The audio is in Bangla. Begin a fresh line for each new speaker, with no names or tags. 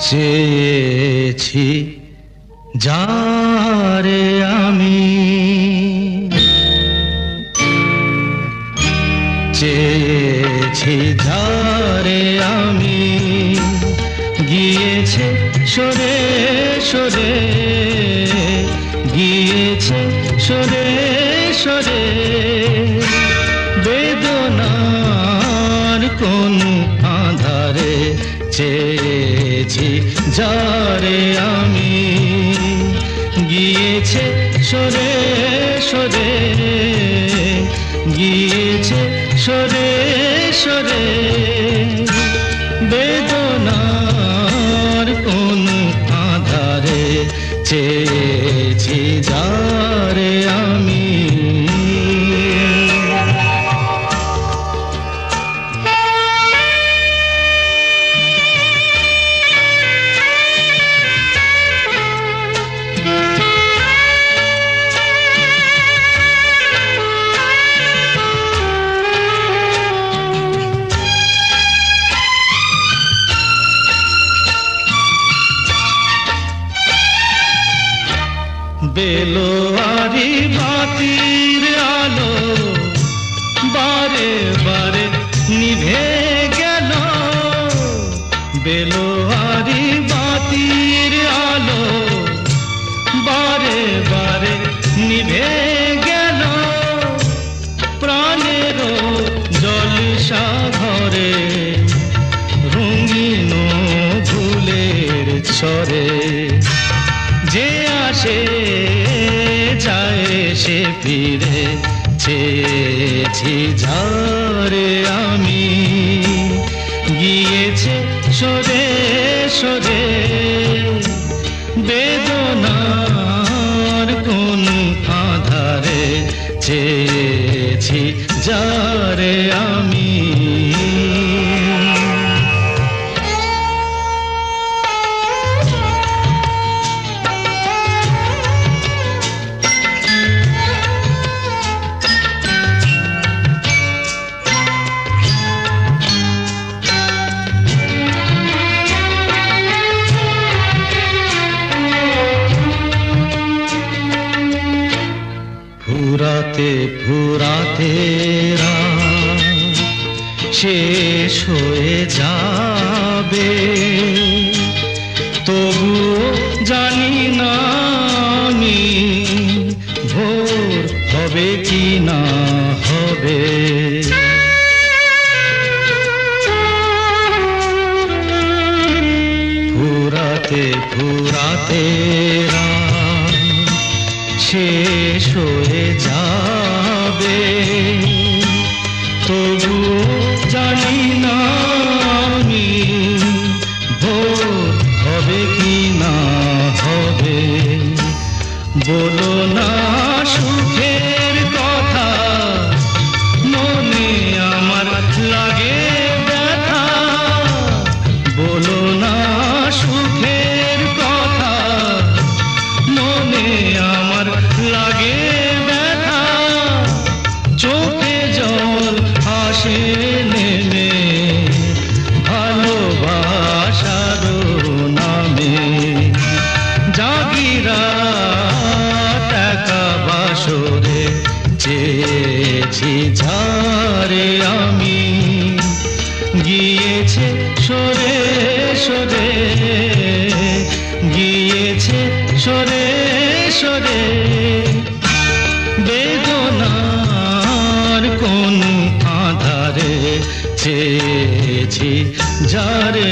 চেয়েছি যারে আমি, চেয়েছি যারে আমি, গিয়েছে সরে সরে, গিয়েছে সরে সরে, বেদনার কোন আধারে চেয়েছি যারে আমি, গিয়েছে সরে সরে, গিয়েছে সরে সরে, বেদনার কোন আধারে চেয়েছি যারে আমি। বেলোয়ারি বাতির আলো বারে বারে নিভে গেল, বেলোয়ারি বাতির আলো বারে বারে নিভে গেল, প্রাণেরও জলসা ঘরে রঙিন ফুলের ছড়ে, যে আসে যায় সে ফিরে, চেয়েছি যারে আমি, গিয়েছে সরে সরে, বেদনার কোন আধারে চেয়েছি যারে আমি। ফুরাতে ফুরাতে রাত শেষ হয়ে যাবে, তবুও জানি না আমি ভোর হবে কি না হবে। ফুরাতে ফুরাতে রাত শেষ হয়ে যাবে, তবু জানি না আমি ভোর হবে কি না হবে। বলো না সুখের কথা, মনে আমার লাগে ব্যথা, বলো না সুখের কথা, মনে আমার লাগে ব্যথা, চোখে জল আসে নেমে ভালোবাসার নামে, জাগিরা টাকা বাসরে চেয়েছি যারে আমি, গিয়েছে সরে সরে, গিয়েছে সরে সরে, বেদনার কোন আধারে চেয়েছি যারে